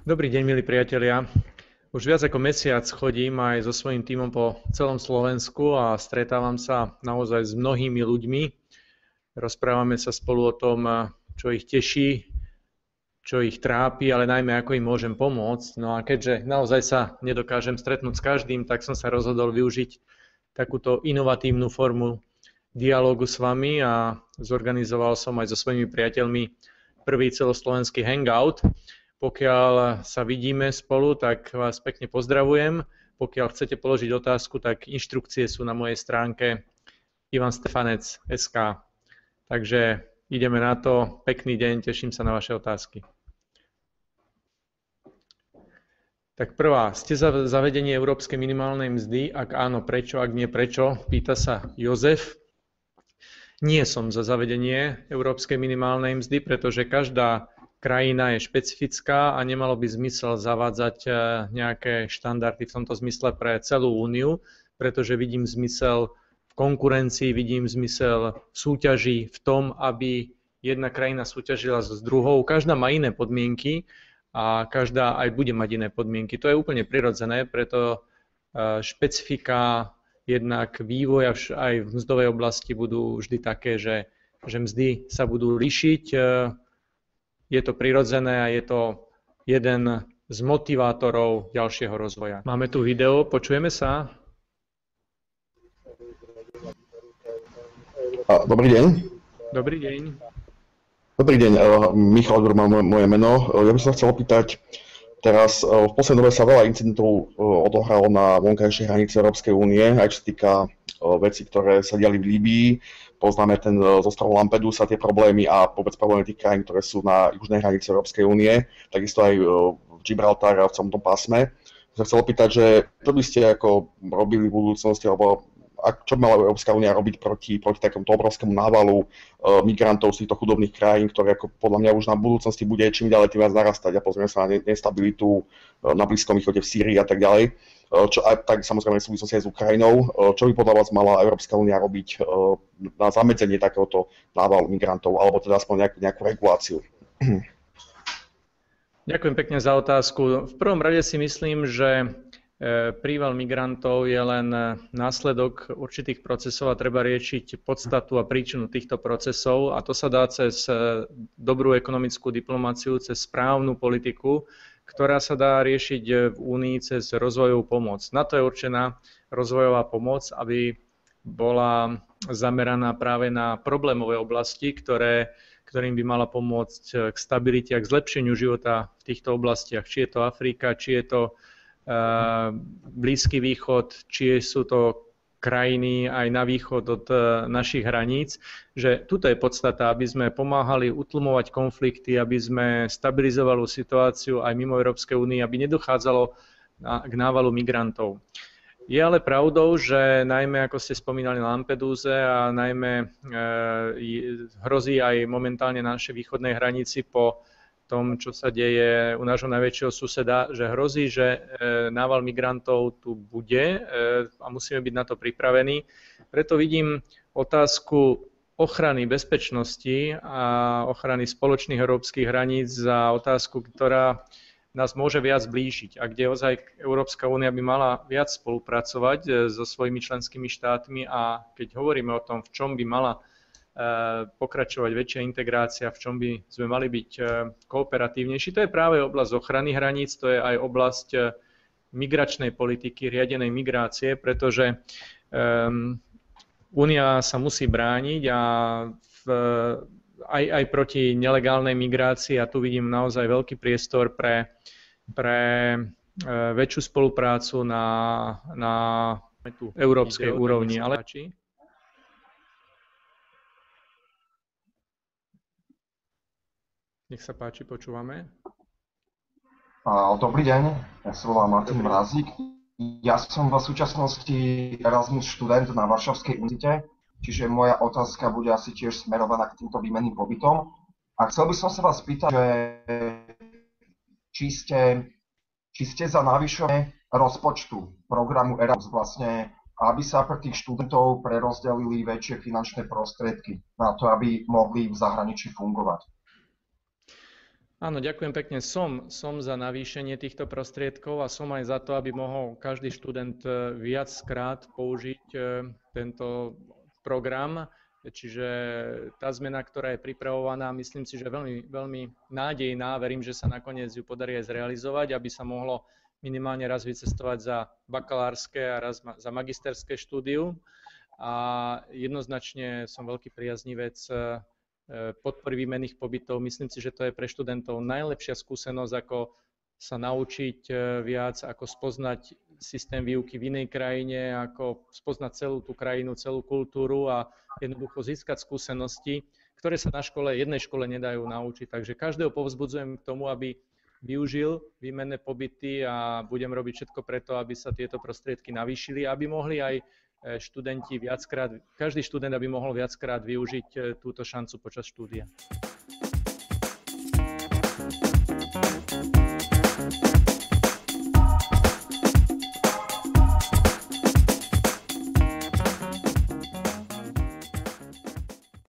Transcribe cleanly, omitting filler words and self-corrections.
Dobrý deň, milí priatelia. Už viac ako mesiac chodím aj so svojím tímom po celom Slovensku a stretávam sa naozaj s mnohými ľuďmi. Rozprávame sa spolu o tom, čo ich teší, čo ich trápi, ale najmä ako im môžem pomôcť. No a keďže naozaj sa nedokážem stretnúť s každým, tak som sa rozhodol využiť takúto inovatívnu formu dialógu s vami a zorganizoval som aj so svojimi priateľmi prvý celoslovenský hangout. Pokiaľ sa vidíme spolu, tak vás pekne pozdravujem. Pokiaľ chcete položiť otázku, tak inštrukcie sú na mojej stránke ivanstefanec.sk. Takže ideme na to. Pekný deň, teším sa na vaše otázky. Tak prvá, ste za zavedenie európskej minimálnej mzdy? Ak áno, prečo? Ak nie, prečo? Pýta sa Jozef. Nie som za zavedenie európskej minimálnej mzdy, pretože každá krajina je špecifická a nemalo by zmysel zavádzať nejaké štandardy v tomto zmysle pre celú úniu, pretože vidím zmysel v konkurencii, vidím zmysel v súťaži, v tom, aby jedna krajina súťažila s druhou. Každá má iné podmienky a každá aj bude mať iné podmienky. To je úplne prirodzené, preto špecifika jednak vývoja aj v mzdovej oblasti budú vždy také, že mzdy sa budú líšiť. Je to prirodzené a je to jeden z motivátorov ďalšieho rozvoja. Máme tu video, počujeme sa? Dobrý deň. Dobrý deň. Dobrý deň, Michal Odbor má moje meno. Ja by som sa chcel opýtať, teraz v poslednej dobe sa veľa incidentov odohralo na vonkajšej hranici Európskej únie, aj čo sa týka vecí, ktoré sa diali v Líbii. Poznáme ten z ostrova Lampedusa, tie problémy a vôbec problémy tých krajín, ktoré sú na južnej hranici Európskej únie, takisto aj v Gibraltáre a v celom tom pásme. Som sa chcel opýtať, že čo by ste ako robili v budúcnosti, alebo čo by mala Európska únia robiť proti takémuto obrovskému návalu migrantov z týchto chudobných krajín, ktoré ako podľa mňa už na budúcnosti bude čím ďalej tým viac narastať a pozrieme sa na nestabilitu na Blízkom východe, v Sýrii a tak ďalej. Čo aj tak samozrejme v súvislosti aj s Ukrajinou. Čo by podľa vás mala Európska únia robiť na zamedzenie takéhoto návalu migrantov, alebo teda aspoň nejakú reguláciu? Ďakujem pekne za otázku. V prvom rade si myslím, že príval migrantov je len následok určitých procesov a treba riešiť podstatu a príčinu týchto procesov a to sa dá cez dobrú ekonomickú diplomáciu, cez správnu politiku, ktorá sa dá riešiť v Únii cez rozvojovú pomoc. Na to je určená rozvojová pomoc, aby bola zameraná práve na problémové oblasti, ktorým by mala pomôcť k stabilite a k zlepšeniu života v týchto oblastiach. Či je to Afrika, či je to Blízky východ, či sú to krajiny aj na východ od našich hraníc, že tuto je podstata, aby sme pomáhali utlmovať konflikty, aby sme stabilizovali situáciu aj mimo Európskej únie, aby nedochádzalo k návalu migrantov. Je ale pravdou, že najmä, ako ste spomínali, na Lampedúze a najmä hrozí aj momentálne na našej východnej hranici po tom, čo sa deje u nášho najväčšieho suseda, že hrozí, že nával migrantov tu bude a musíme byť na to pripravení. Preto vidím otázku ochrany bezpečnosti a ochrany spoločných európskych hraníc za otázku, ktorá nás môže viac blížiť a kde ozaj Európska únia by mala viac spolupracovať so svojimi členskými štátmi a keď hovoríme o tom, v čom by mala pokračovať väčšia integrácia, v čom by sme mali byť kooperatívnejší. To je práve oblasť ochrany hraníc, to je aj oblasť migračnej politiky, riadenej migrácie, pretože Únia sa musí brániť a aj proti nelegálnej migrácii a tu vidím naozaj veľký priestor pre väčšiu spoluprácu na európskej úrovni. Ale nech sa páči, počúvame. Dobrý deň, ja sa volám Martin Mrazík. Ja som v súčasnosti Erasmus študent na Varšavskej univerzite, čiže moja otázka bude asi tiež smerovaná k týmto výmenným pobytom. A chcel by som sa vás spýtať, že či ste za navýšenie rozpočtu programu Erasmus vlastne, aby sa pre tých študentov prerozdelili väčšie finančné prostriedky na to, aby mohli v zahraničí fungovať. Áno, ďakujem pekne. Som za navýšenie týchto prostriedkov a som aj za to, aby mohol každý študent viackrát použiť tento program. Čiže tá zmena, ktorá je pripravovaná, myslím si, že veľmi, veľmi nádejná. Verím, že sa nakoniec ju podarí aj zrealizovať, aby sa mohlo minimálne raz vycestovať za bakalárske a raz za magisterské štúdium. A jednoznačne som veľký priaznivec podpory výmenných pobytov. Myslím si, že to je pre študentov najlepšia skúsenosť, ako sa naučiť viac, ako spoznať systém výuky v inej krajine, ako spoznať celú tú krajinu, celú kultúru a jednoducho získať skúsenosti, ktoré sa na jednej škole nedajú naučiť. Takže každého povzbudzujem k tomu, aby využil výmenné pobyty a budem robiť všetko preto, aby sa tieto prostriedky navýšili, aby mohli aj študenti každý študent, aby mohol viackrát využiť túto šancu počas štúdia.